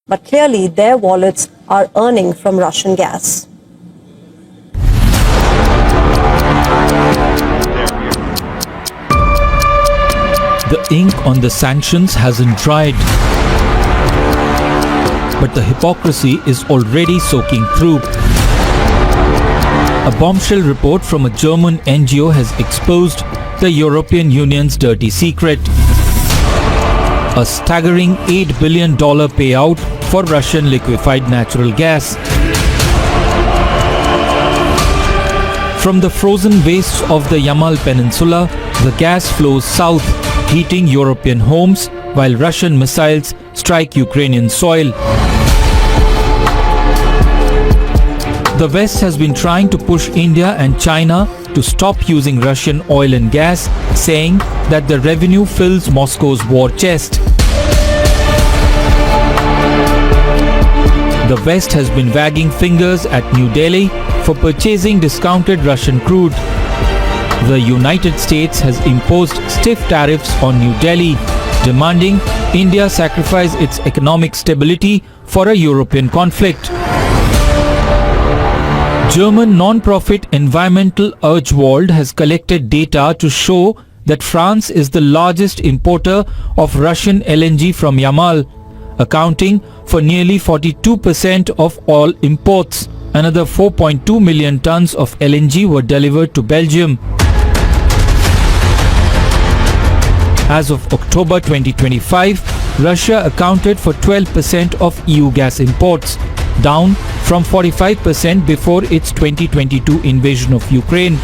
but clearly their wallets are earning from Russian gas. The ink on the sanctions hasn't dried, but the hypocrisy is already soaking through. A bombshell report from a German NGO has exposed the European Union's dirty secret. A staggering $8 billion payout for Russian liquefied natural gas. From the frozen wastes of the Yamal Peninsula, the gas flows south, heating European homes while Russian missiles strike Ukrainian soil. The West has been trying to push India and China to stop using Russian oil and gas, saying that the revenue fills Moscow's war chest. The West has been wagging fingers at New Delhi for purchasing discounted Russian crude. The United States has imposed stiff tariffs on New Delhi, demanding India sacrifice its economic stability for a European conflict. German non-profit Environmental Urgewald has collected data to show that France is the largest importer of Russian LNG from Yamal, accounting for nearly 42% of all imports. Another 4.2 million tons of LNG were delivered to Belgium. As of October 2025, Russia accounted for 12% of EU gas imports, down from 45% before its 2022 invasion of Ukraine.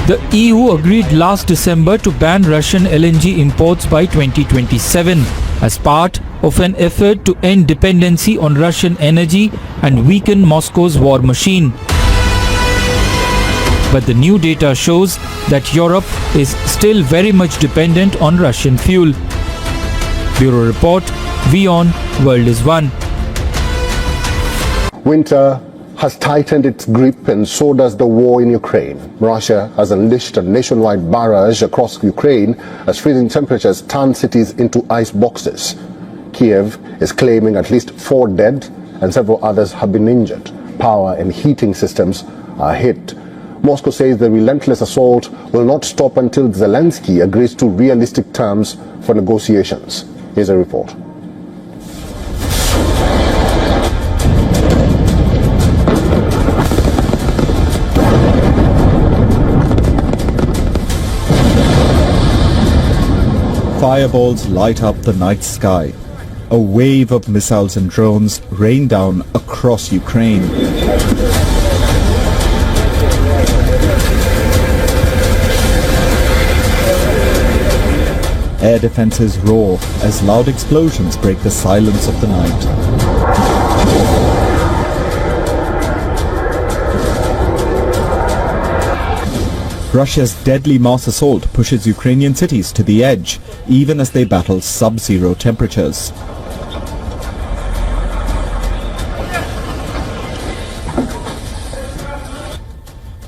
The EU agreed last December to ban Russian LNG imports by 2027 as part of an effort to end dependency on Russian energy and weaken Moscow's war machine. But the new data shows that Europe is still very much dependent on Russian fuel. Bureau Report, WION, World is One. Winter has tightened its grip and so does the war in Ukraine. Russia has unleashed a nationwide barrage across Ukraine as freezing temperatures turn cities into ice boxes. Kiev is claiming at least 4 dead and several others have been injured. Power and heating systems are hit. Moscow says the relentless assault will not stop until Zelensky agrees to realistic terms for negotiations. Here's a report. Fireballs light up the night sky. A wave of missiles and drones rain down across Ukraine. Air defenses roar as loud explosions break the silence of the night. Russia's deadly mass assault pushes Ukrainian cities to the edge, even as they battle sub-zero temperatures.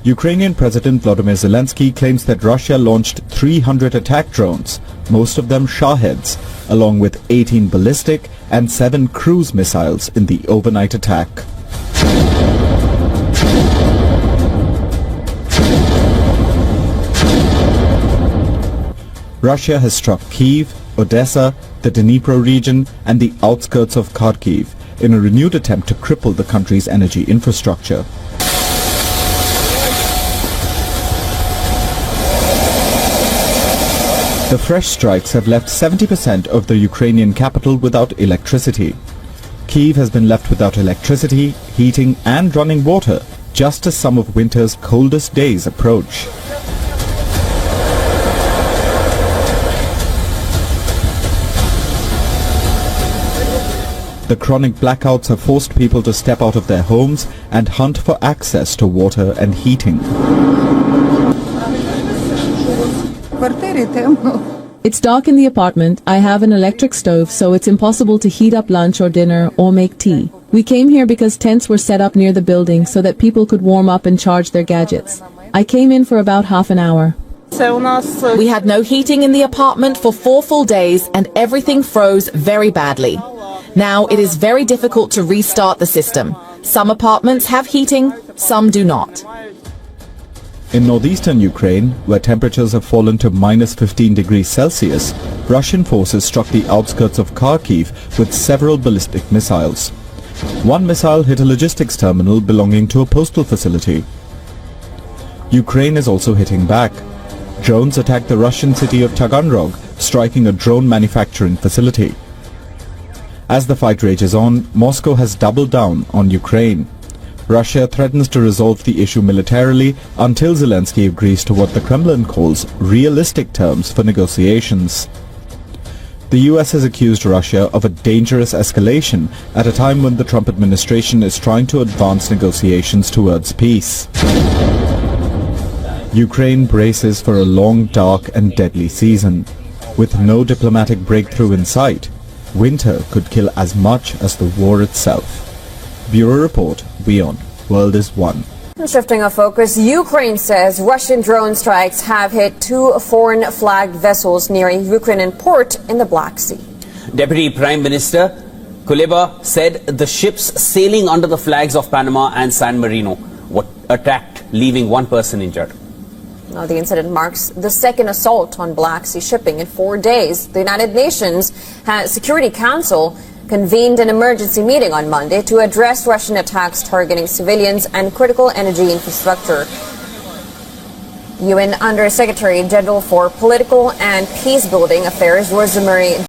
Ukrainian President Volodymyr Zelensky claims that Russia launched 300 attack drones, most of them Shaheds, along with 18 ballistic and 7 cruise missiles in the overnight attack. Russia has struck Kyiv, Odessa, the Dnipro region and the outskirts of Kharkiv in a renewed attempt to cripple the country's energy infrastructure. The fresh strikes have left 70% of the Ukrainian capital without electricity. Kyiv has been left without electricity, heating and running water just as some of winter's coldest days approach. The chronic blackouts have forced people to step out of their homes and hunt for access to water and heating. It's dark in the apartment. I have an electric stove, so it's impossible to heat up lunch or dinner or make tea. We came here because tents were set up near the building so that people could warm up and charge their gadgets. I came in for about half an hour. We had no heating in the apartment for 4 full days and everything froze very badly. Now it is very difficult to restart the system. Some apartments have heating, some do not. In northeastern Ukraine, where temperatures have fallen to minus 15 degrees Celsius, Russian forces struck the outskirts of Kharkiv with several ballistic missiles. One missile hit a logistics terminal belonging to a postal facility. Ukraine is also hitting back. Drones attacked the Russian city of Taganrog, striking a drone manufacturing facility. As the fight rages on, Moscow has doubled down on Ukraine. Russia threatens to resolve the issue militarily until Zelensky agrees to what the Kremlin calls realistic terms for negotiations. The US has accused Russia of a dangerous escalation at a time when the Trump administration is trying to advance negotiations towards peace. Ukraine braces for a long, dark and deadly season. With no diplomatic breakthrough in sight, winter could kill as much as the war itself. Bureau Report, WION, World is One. Shifting our focus, Ukraine says Russian drone strikes have hit 2 foreign flagged vessels near a Ukrainian port in the Black Sea. Deputy Prime Minister Kuleba said the ships sailing under the flags of Panama and San Marino were attacked, leaving one person injured. Now, the incident marks the second assault on Black Sea shipping in 4 days. The United Nations Security Council convened an emergency meeting on Monday to address Russian attacks targeting civilians and critical energy infrastructure. UN Under Secretary General for Political and Peacebuilding Affairs Rosemary